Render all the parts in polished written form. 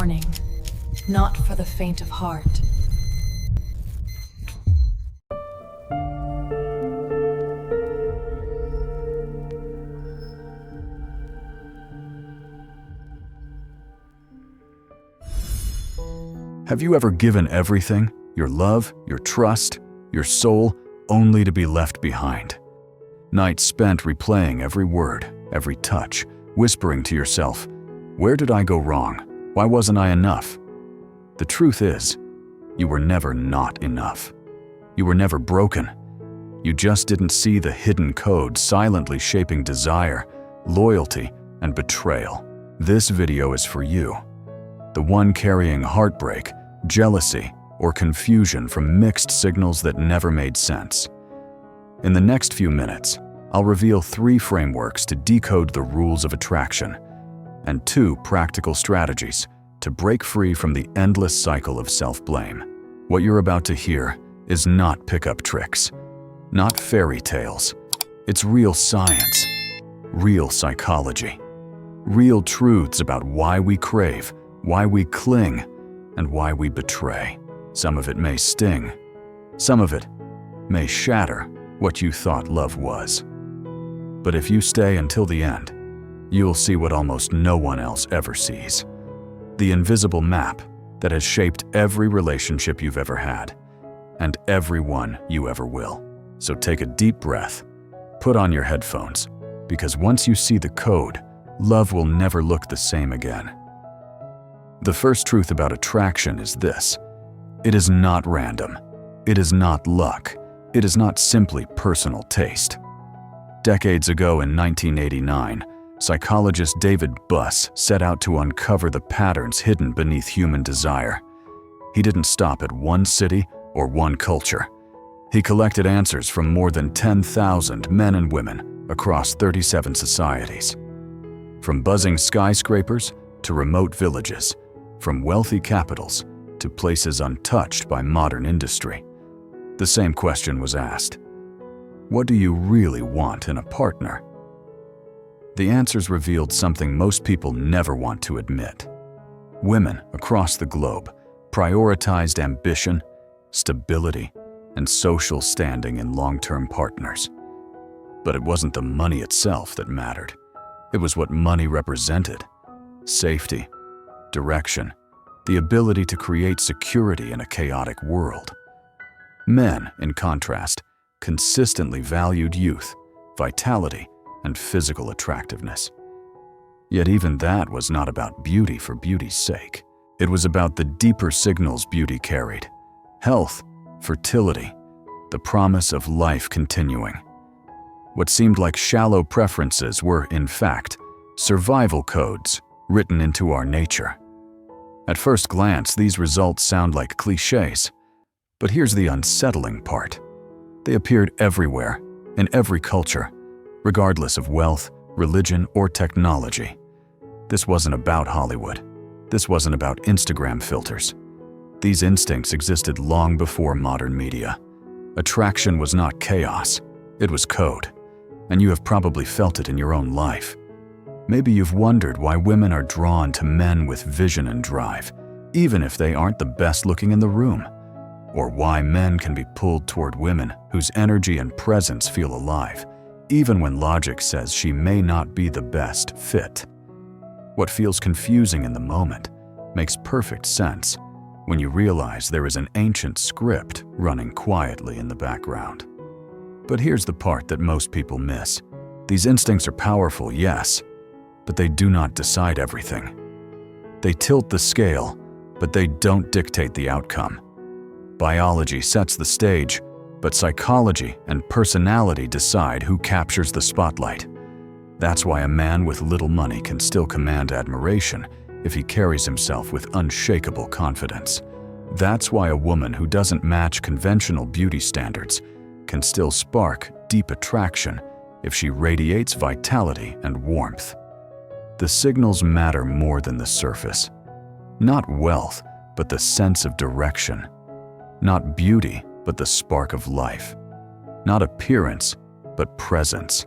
warning, not for the faint of heart. Have you ever given everything, your love, your trust, your soul, only to be left behind? Nights spent replaying every word, every touch, whispering to yourself, "Where did I go wrong? Why wasn't I enough?" The truth is, you were never not enough. You were never broken. You just didn't see the hidden code silently shaping desire, loyalty, and betrayal. This video is for you, the one carrying heartbreak, jealousy, or confusion from mixed signals that never made sense. In the next few minutes, I'll reveal 3 frameworks to decode the rules of attraction and 2 practical strategies to break free from the endless cycle of self-blame. What you're about to hear is not pickup tricks, not fairy tales. It's real science, real psychology, real truths about why we crave, why we cling, and why we betray. Some of it may sting. Some of it may shatter what you thought love was. But if you stay until the end, you'll see what almost no one else ever sees. The invisible map that has shaped every relationship you've ever had, and every one you ever will. So take a deep breath, put on your headphones, because once you see the code, love will never look the same again. The first truth about attraction is this: it is not random. It is not luck. It is not simply personal taste. Decades ago in 1989, psychologist David Buss set out to uncover the patterns hidden beneath human desire. He didn't stop at one city or one culture. He collected answers from more than 10,000 men and women across 37 societies. From buzzing skyscrapers to remote villages, from wealthy capitals to places untouched by modern industry, the same question was asked: what do you really want in a partner? The answers revealed something most people never want to admit. Women across the globe prioritized ambition, stability, and social standing in long-term partners. But it wasn't the money itself that mattered. It was what money represented: safety, direction, the ability to create security in a chaotic world. Men, in contrast, consistently valued youth, vitality, and physical attractiveness. Yet even that was not about beauty for beauty's sake. It was about the deeper signals beauty carried: health, fertility, the promise of life continuing. What seemed like shallow preferences were, in fact, survival codes written into our nature. At first glance, these results sound like cliches. But here's the unsettling part. They appeared everywhere, in every culture, regardless of wealth, religion, or technology. This wasn't about Hollywood. This wasn't about Instagram filters. These instincts existed long before modern media. Attraction was not chaos. It was code. And you have probably felt it in your own life. Maybe you've wondered why women are drawn to men with vision and drive, even if they aren't the best looking in the room. Or why men can be pulled toward women whose energy and presence feel alive, even when logic says she may not be the best fit. What feels confusing in the moment makes perfect sense when you realize there is an ancient script running quietly in the background. But here's the part that most people miss. These instincts are powerful, yes, but they do not decide everything. They tilt the scale, but they don't dictate the outcome. Biology sets the stage, but psychology and personality decide who captures the spotlight. That's why a man with little money can still command admiration if he carries himself with unshakable confidence. That's why a woman who doesn't match conventional beauty standards can still spark deep attraction if she radiates vitality and warmth. The signals matter more than the surface. Not wealth, but the sense of direction. Not beauty, but the spark of life. Not appearance, but presence.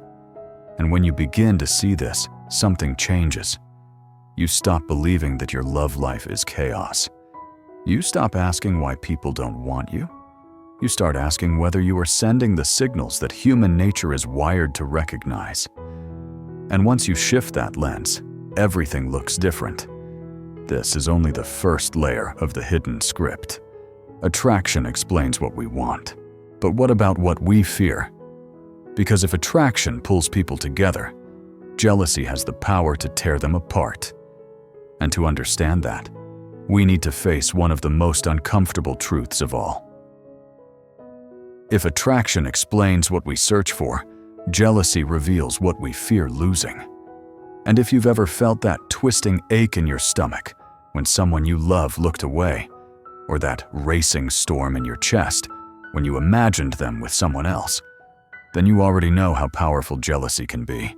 And when you begin to see this, something changes. You stop believing that your love life is chaos. You stop asking why people don't want you. You start asking whether you are sending the signals that human nature is wired to recognize. And once you shift that lens, everything looks different. This is only the first layer of the hidden script. Attraction explains what we want. But what about what we fear? Because if attraction pulls people together, jealousy has the power to tear them apart. And to understand that, we need to face one of the most uncomfortable truths of all. If attraction explains what we search for, jealousy reveals what we fear losing. And if you've ever felt that twisting ache in your stomach when someone you love looked away, or that racing storm in your chest when you imagined them with someone else, then you already know how powerful jealousy can be.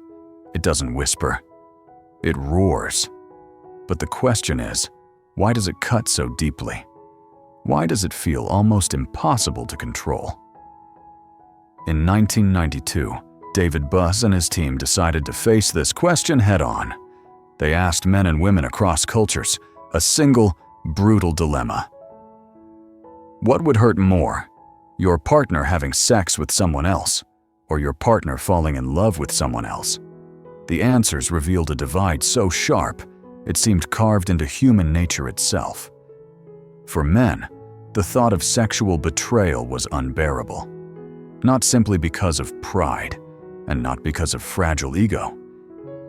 It doesn't whisper, it roars. But the question is, why does it cut so deeply? Why does it feel almost impossible to control? In 1992, David Buss and his team decided to face this question head-on. They asked men and women across cultures a single, brutal dilemma. What would hurt more, your partner having sex with someone else, or your partner falling in love with someone else? The answers revealed a divide so sharp, it seemed carved into human nature itself. For men, the thought of sexual betrayal was unbearable. Not simply because of pride, and not because of fragile ego,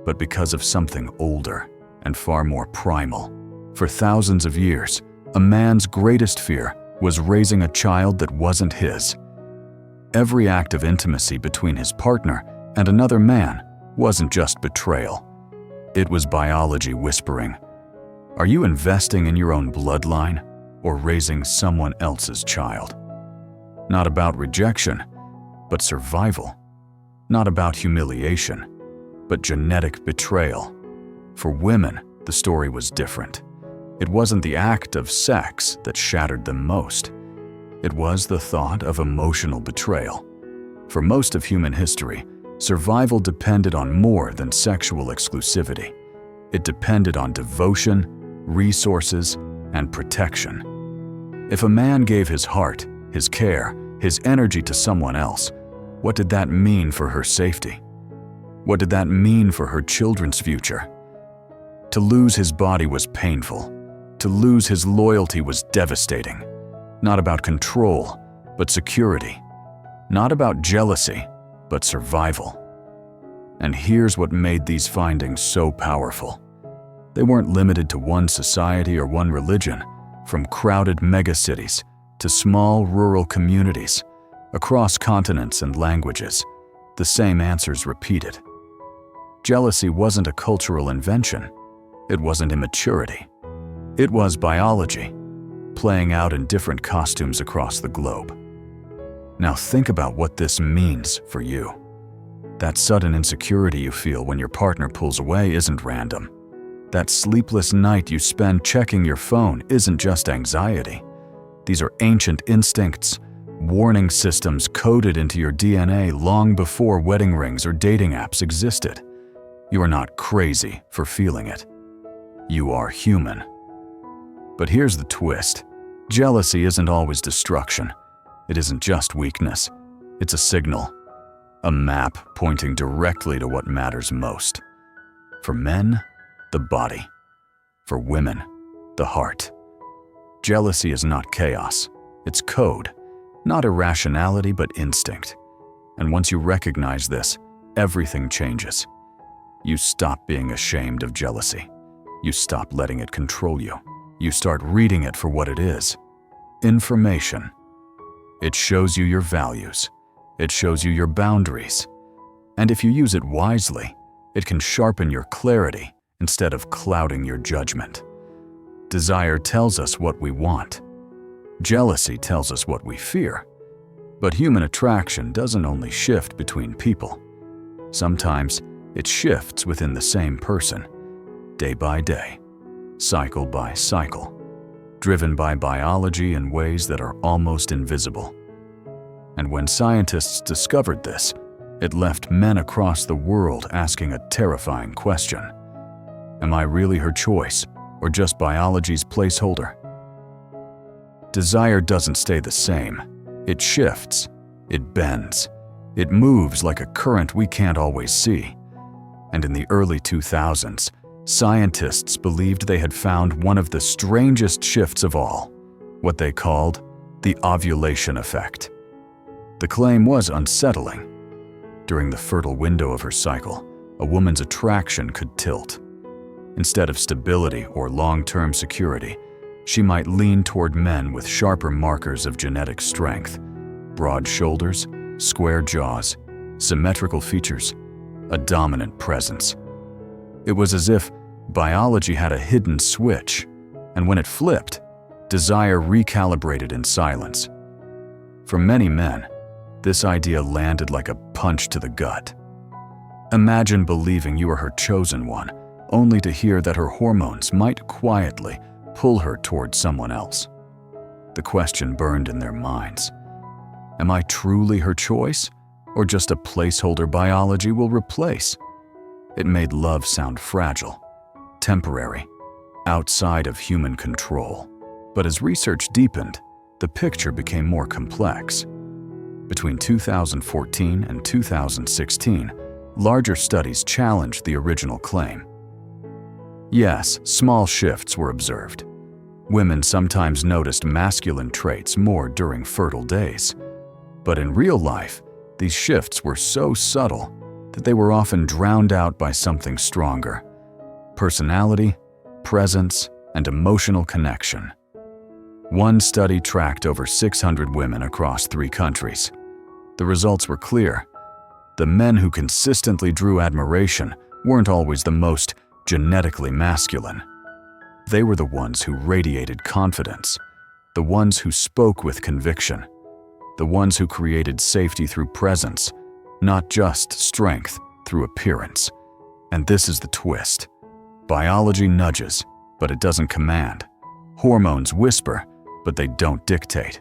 but because of something older and far more primal. For thousands of years, a man's greatest fear was raising a child that wasn't his. Every act of intimacy between his partner and another man wasn't just betrayal. It was biology whispering, "Are you investing in your own bloodline or raising someone else's child?" Not about rejection, but survival. Not about humiliation, but genetic betrayal. For women, the story was different. It wasn't the act of sex that shattered them most. It was the thought of emotional betrayal. For most of human history, survival depended on more than sexual exclusivity. It depended on devotion, resources, and protection. If a man gave his heart, his care, his energy to someone else, what did that mean for her safety? What did that mean for her children's future? To lose his body was painful. To lose his loyalty was devastating. Not about control, but security. Not about jealousy, but survival. And here's what made these findings so powerful. They weren't limited to one society or one religion. From crowded megacities to small rural communities, across continents and languages, the same answers repeated. Jealousy wasn't a cultural invention. It wasn't immaturity. It was biology, playing out in different costumes across the globe. Now think about what this means for you. That sudden insecurity you feel when your partner pulls away isn't random. That sleepless night you spend checking your phone isn't just anxiety. These are ancient instincts, warning systems coded into your DNA long before wedding rings or dating apps existed. You are not crazy for feeling it. You are human. But here's the twist. Jealousy isn't always destruction. It isn't just weakness. It's a signal, a map pointing directly to what matters most. For men, the body. For women, the heart. Jealousy is not chaos. It's code. Not irrationality, but instinct. And once you recognize this, everything changes. You stop being ashamed of jealousy. You stop letting it control you. You start reading it for what it is. Information. It shows you your values. It shows you your boundaries. And if you use it wisely, it can sharpen your clarity instead of clouding your judgment. Desire tells us what we want. Jealousy tells us what we fear. But human attraction doesn't only shift between people. Sometimes it shifts within the same person, day by day, cycle by cycle, driven by biology in ways that are almost invisible. And when scientists discovered this, it left men across the world asking a terrifying question. Am I really her choice, or just biology's placeholder? Desire doesn't stay the same. It shifts. It bends. It moves like a current we can't always see. And in the early 2000s, scientists believed they had found one of the strangest shifts of all, what they called the ovulation effect. The claim was unsettling. During the fertile window of her cycle, a woman's attraction could tilt. Instead of stability or long-term security, she might lean toward men with sharper markers of genetic strength, broad shoulders, square jaws, symmetrical features, a dominant presence. It was as if biology had a hidden switch, and when it flipped, desire recalibrated in silence. For many men, this idea landed like a punch to the gut. Imagine believing you are her chosen one, only to hear that her hormones might quietly pull her toward someone else. The question burned in their minds. Am I truly her choice, or just a placeholder biology will replace? It made love sound fragile, temporary, outside of human control. But as research deepened, the picture became more complex. Between 2014 and 2016, larger studies challenged the original claim. Yes, small shifts were observed. Women sometimes noticed masculine traits more during fertile days. But in real life, these shifts were so subtle that they were often drowned out by something stronger: personality, presence, and emotional connection. One study tracked over 600 women across 3 countries. The results were clear. The men who consistently drew admiration weren't always the most genetically masculine. They were the ones who radiated confidence, the ones who spoke with conviction, the ones who created safety through presence, not just strength through appearance. And this is the twist. Biology nudges, but it doesn't command. Hormones whisper, but they don't dictate.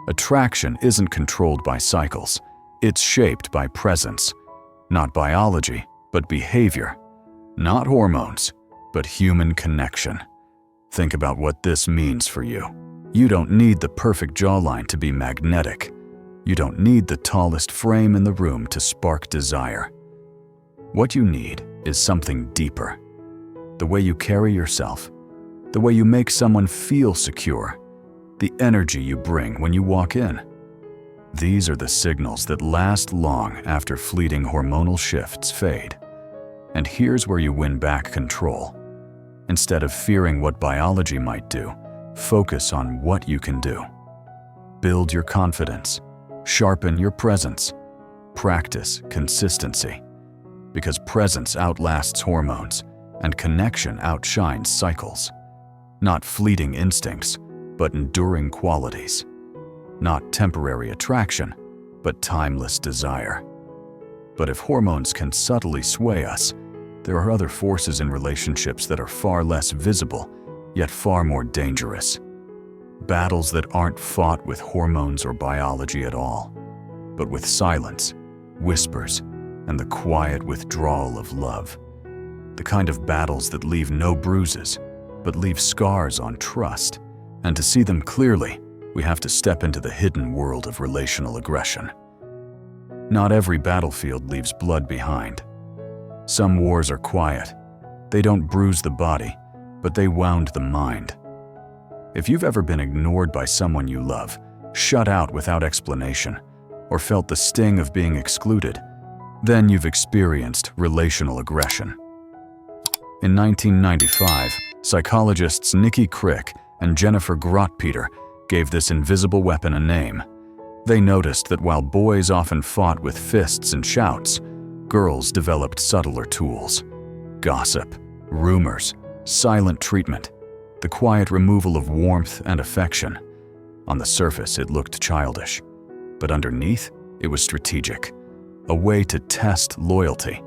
Attraction isn't controlled by cycles. It's shaped by presence. Not biology, but behavior. Not hormones, but human connection. Think about what this means for you. You don't need the perfect jawline to be magnetic. You don't need the tallest frame in the room to spark desire. What you need is something deeper. The way you carry yourself, the way you make someone feel secure, the energy you bring when you walk in. These are the signals that last long after fleeting hormonal shifts fade. And here's where you win back control. Instead of fearing what biology might do, focus on what you can do. Build your confidence. Sharpen your presence. Practice consistency. Because presence outlasts hormones, and connection outshines cycles. Not fleeting instincts, but enduring qualities. Not temporary attraction, but timeless desire. But if hormones can subtly sway us, there are other forces in relationships that are far less visible, yet far more dangerous. Battles that aren't fought with hormones or biology at all, but with silence, whispers, and the quiet withdrawal of love. The kind of battles that leave no bruises, but leave scars on trust. And to see them clearly, we have to step into the hidden world of relational aggression. Not every battlefield leaves blood behind. Some wars are quiet. They don't bruise the body, but they wound the mind. If you've ever been ignored by someone you love, shut out without explanation, or felt the sting of being excluded, then you've experienced relational aggression. In 1995, psychologists Nikki Crick and Jennifer Grotpeter gave this invisible weapon a name. They noticed that while boys often fought with fists and shouts, girls developed subtler tools: gossip, rumors, silent treatment, the quiet removal of warmth and affection. On the surface, it looked childish, but underneath, it was strategic. A way to test loyalty,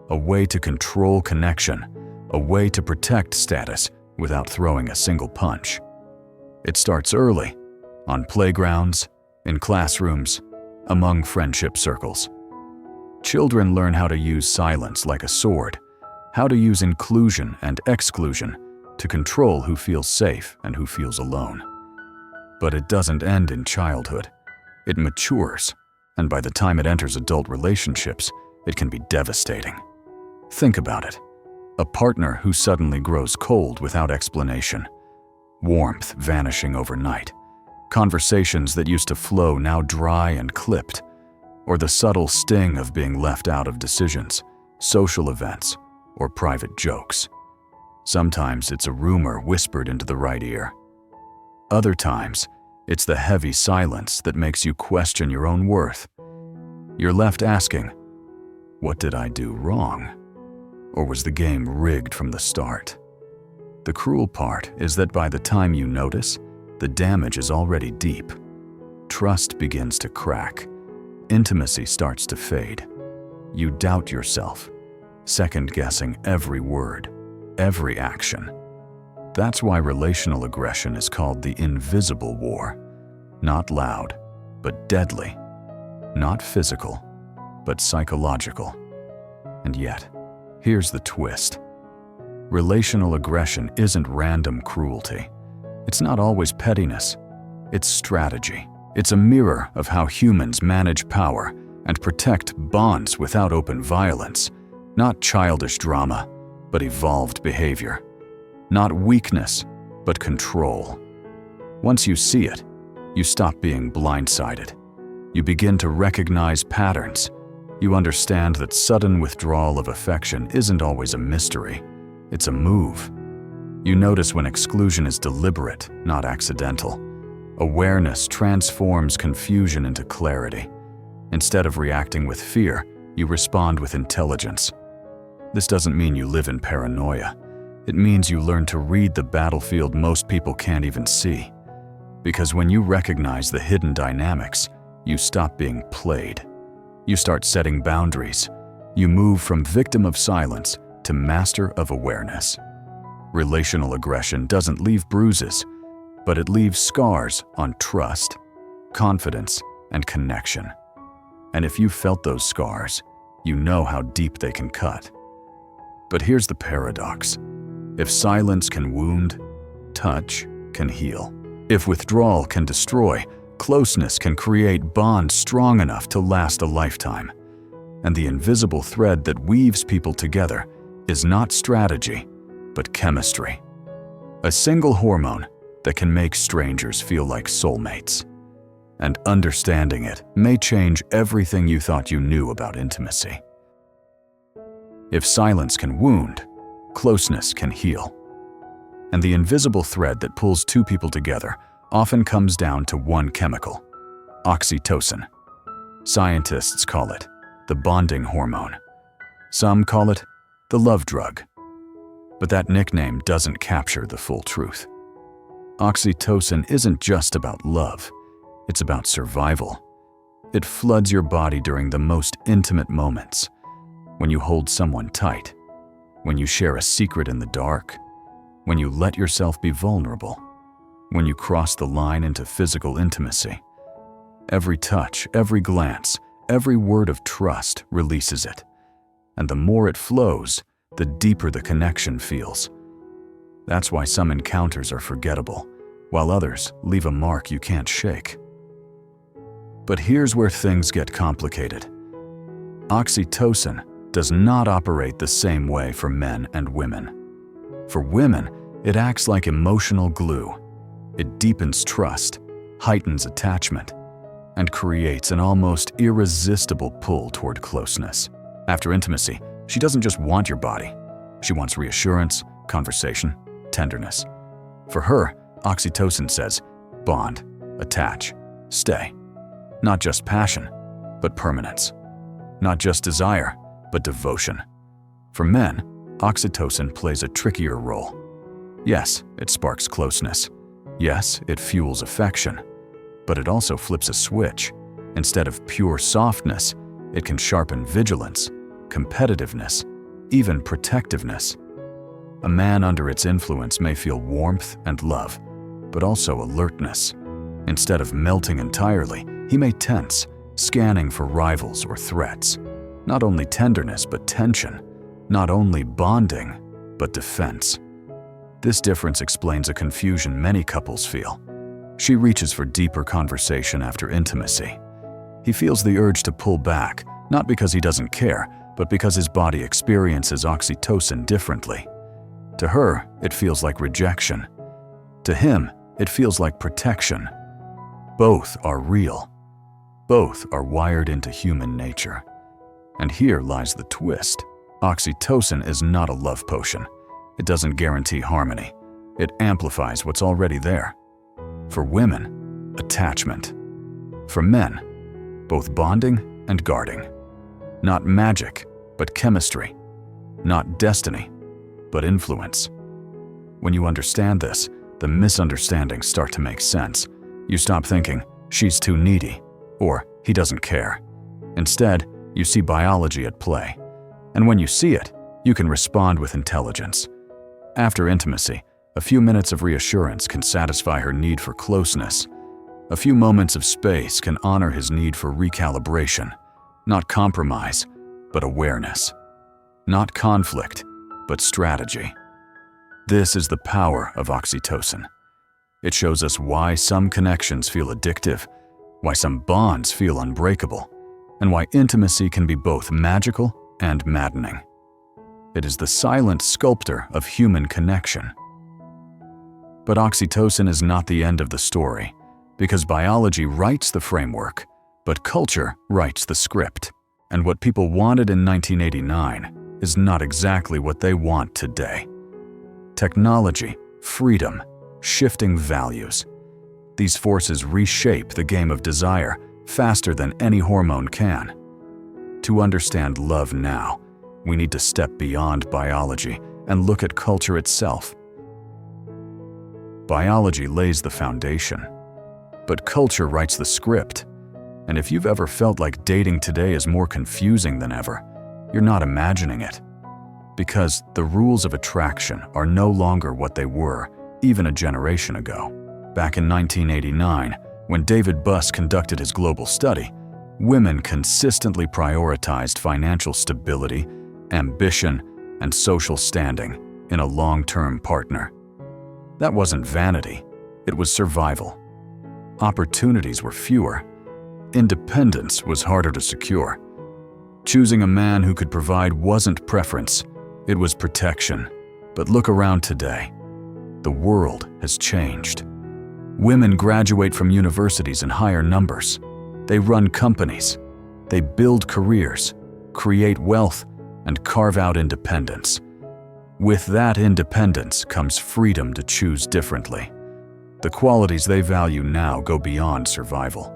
a way to control connection, a way to protect status without throwing a single punch. It starts early, on playgrounds, in classrooms, among friendship circles. Children learn how to use silence like a sword, how to use inclusion and exclusion to control who feels safe and who feels alone. But it doesn't end in childhood. It matures, and by the time it enters adult relationships, it can be devastating. Think about it. A partner who suddenly grows cold without explanation, warmth vanishing overnight, conversations that used to flow now dry and clipped, or the subtle sting of being left out of decisions, social events, or private jokes. Sometimes it's a rumor whispered into the right ear. Other times, it's the heavy silence that makes you question your own worth. You're left asking, what did I do wrong? Or was the game rigged from the start? The cruel part is that by the time you notice, the damage is already deep. Trust begins to crack. Intimacy starts to fade. You doubt yourself, second-guessing every word, every action. That's why relational aggression is called the invisible war. Not loud, but deadly. Not physical, but psychological. And yet, here's the twist. Relational aggression isn't random cruelty. It's not always pettiness. It's strategy. It's a mirror of how humans manage power and protect bonds without open violence. Not childish drama, but evolved behavior. Not weakness, but control. Once you see it, you stop being blindsided. You begin to recognize patterns. You understand that sudden withdrawal of affection isn't always a mystery. It's a move. You notice when exclusion is deliberate, not accidental. Awareness transforms confusion into clarity. Instead of reacting with fear, you respond with intelligence. This doesn't mean you live in paranoia. It means you learn to read the battlefield most people can't even see. Because when you recognize the hidden dynamics, you stop being played. You start setting boundaries. You move from victim of silence to master of awareness. Relational aggression doesn't leave bruises, but it leaves scars on trust, confidence, and connection. And if you felt those scars, you know how deep they can cut. But here's the paradox. If silence can wound, touch can heal. If withdrawal can destroy, closeness can create bonds strong enough to last a lifetime. And the invisible thread that weaves people together is not strategy, but chemistry. A single hormone that can make strangers feel like soulmates. And understanding it may change everything you thought you knew about intimacy. If silence can wound, closeness can heal. And the invisible thread that pulls two people together often comes down to one chemical, oxytocin. Scientists call it the bonding hormone. Some call it the love drug. But that nickname doesn't capture the full truth. Oxytocin isn't just about love, it's about survival. It floods your body during the most intimate moments, when you hold someone tight, when you share a secret in the dark, when you let yourself be vulnerable, when you cross the line into physical intimacy. Every touch, every glance, every word of trust releases it. And the more it flows, the deeper the connection feels. That's why some encounters are forgettable, while others leave a mark you can't shake. But here's where things get complicated. Oxytocin does not operate the same way for men and women. For women, it acts like emotional glue. It deepens trust, heightens attachment, and creates an almost irresistible pull toward closeness. After intimacy, she doesn't just want your body. She wants reassurance, conversation, tenderness. For her, oxytocin says, bond, attach, stay. Not just passion, but permanence. Not just desire, but devotion. For men, oxytocin plays a trickier role. Yes, it sparks closeness. Yes, it fuels affection. But it also flips a switch. Instead of pure softness, it can sharpen vigilance, competitiveness, even protectiveness. A man under its influence may feel warmth and love, but also alertness. Instead of melting entirely, he may tense, scanning for rivals or threats. Not only tenderness, but tension. not only bonding, but defense. This difference explains a confusion many couples feel. She reaches for deeper conversation after intimacy. He feels the urge to pull back, not because he doesn't care, but because his body experiences oxytocin differently. To her, it feels like rejection. To him, it feels like protection. Both are real. Both are wired into human nature. And here lies the twist. Oxytocin is not a love potion. It doesn't guarantee harmony. It amplifies what's already there. For women, attachment. For men, both bonding and guarding. Not magic, but chemistry. Not destiny, but influence. When you understand this, the misunderstandings start to make sense. You stop thinking, she's too needy, or he doesn't care. Instead, you see biology at play. And when you see it, you can respond with intelligence. After intimacy, a few minutes of reassurance can satisfy her need for closeness. A few moments of space can honor his need for recalibration. Not compromise, but awareness. Not conflict, but strategy. This is the power of oxytocin. It shows us why some connections feel addictive, why some bonds feel unbreakable, and why intimacy can be both magical and maddening. It is the silent sculptor of human connection. But oxytocin is not the end of the story, because biology writes the framework, but culture writes the script. And what people wanted in 1989 is not exactly what they want today. Technology, freedom, shifting values. These forces reshape the game of desire faster than any hormone can. To understand love now, we need to step beyond biology and look at culture itself. Biology lays the foundation, but culture writes the script. And if you've ever felt like dating today is more confusing than ever, you're not imagining it. Because the rules of attraction are no longer what they were even a generation ago. Back in 1989, when David Buss conducted his global study, women consistently prioritized financial stability, ambition, and social standing in a long-term partner. That wasn't vanity, it was survival. Opportunities were fewer. Independence was harder to secure. Choosing a man who could provide wasn't preference, it was protection. But look around today. The world has changed. Women graduate from universities in higher numbers. They run companies. They build careers, create wealth, and carve out independence. With that independence comes freedom to choose differently. The qualities they value now go beyond survival.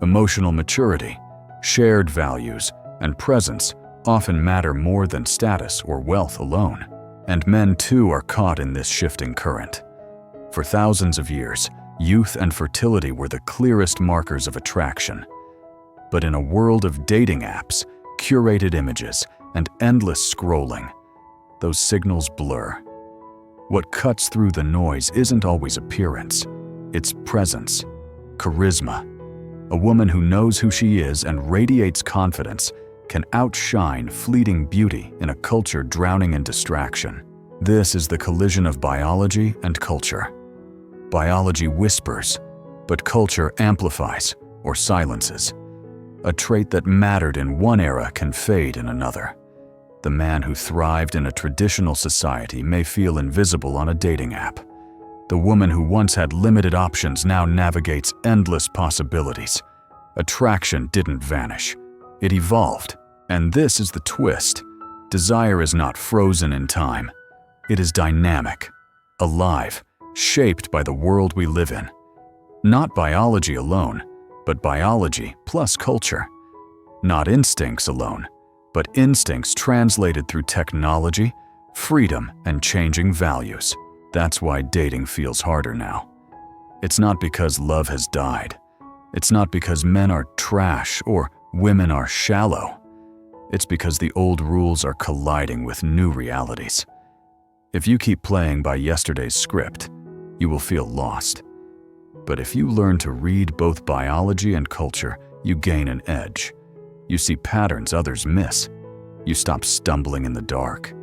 Emotional maturity, shared values, and presence often matter more than status or wealth alone. And men too are caught in this shifting current. For thousands of years, youth and fertility were the clearest markers of attraction. But in a world of dating apps, curated images, and endless scrolling, those signals blur. What cuts through the noise isn't always appearance, it's presence, charisma. A woman who knows who she is and radiates confidence can outshine fleeting beauty in a culture drowning in distraction. This is the collision of biology and culture. Biology whispers, but culture amplifies or silences. A trait that mattered in one era can fade in another. The man who thrived in a traditional society may feel invisible on a dating app. The woman who once had limited options now navigates endless possibilities. Attraction didn't vanish. It evolved. And this is the twist. Desire is not frozen in time. It is dynamic, alive, shaped by the world we live in. Not biology alone, but biology plus culture. Not instincts alone, but instincts translated through technology, freedom, and changing values. That's why dating feels harder now. It's not because love has died. It's not because men are trash or women are shallow. It's because the old rules are colliding with new realities. If you keep playing by yesterday's script, you will feel lost. But if you learn to read both biology and culture, you gain an edge. You see patterns others miss. You stop stumbling in the dark.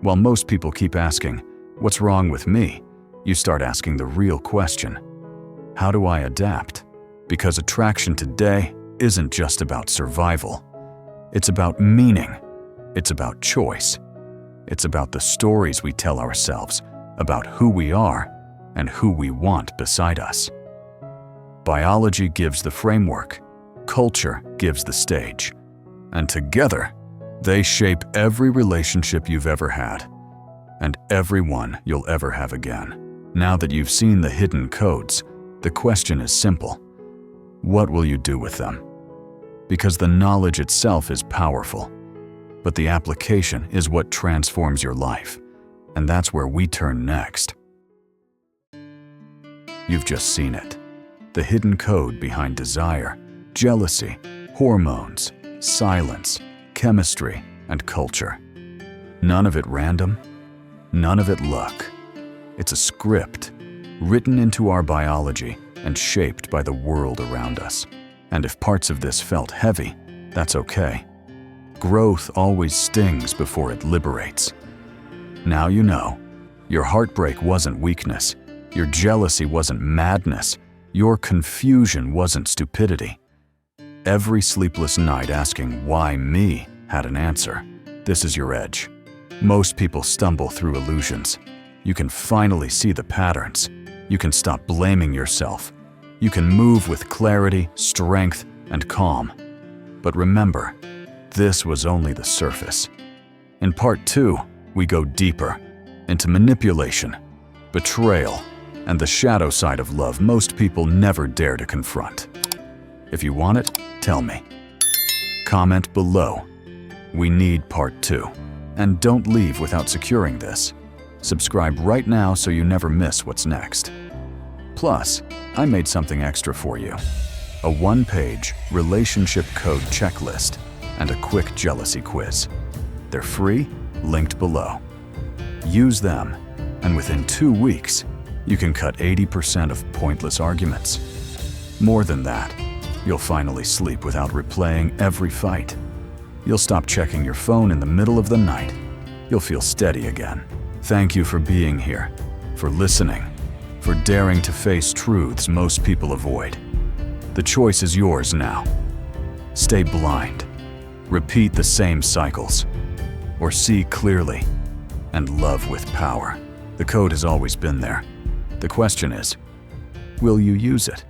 While most people keep asking, "What's wrong with me?" you start asking the real question: how do I adapt? Because attraction today isn't just about survival. It's about meaning. It's about choice. It's about the stories we tell ourselves about who we are and who we want beside us. Biology gives the framework, culture gives the stage, and together, they shape every relationship you've ever had and every one you'll ever have again. Now that you've seen the hidden codes, the question is simple: what will you do with them? Because the knowledge itself is powerful, but the application is what transforms your life, and that's where we turn next. You've just seen it. The hidden code behind desire, jealousy, hormones, silence, chemistry, and culture. None of it random, none of it luck. It's a script, written into our biology and shaped by the world around us. And if parts of this felt heavy, that's okay. Growth always stings before it liberates. Now you know, your heartbreak wasn't weakness, your jealousy wasn't madness, your confusion wasn't stupidity. Every sleepless night asking why me had an answer. This is your edge. Most people stumble through illusions. You can finally see the patterns. You can stop blaming yourself. You can move with clarity, strength, and calm. But remember, this was only the surface. In part 2, we go deeper into manipulation, betrayal, and the shadow side of love most people never dare to confront. If you want it, tell me. Comment below. We need part 2. And don't leave without securing this. Subscribe right now so you never miss what's next. Plus, I made something extra for you. A one-page relationship code checklist and a quick jealousy quiz. They're free, linked below. Use them, and within 2 weeks, you can cut 80% of pointless arguments. More than that, you'll finally sleep without replaying every fight. You'll stop checking your phone in the middle of the night. You'll feel steady again. Thank you for being here, for listening, for daring to face truths most people avoid. The choice is yours now. Stay blind, repeat the same cycles, or see clearly and love with power. The code has always been there. The question is, will you use it?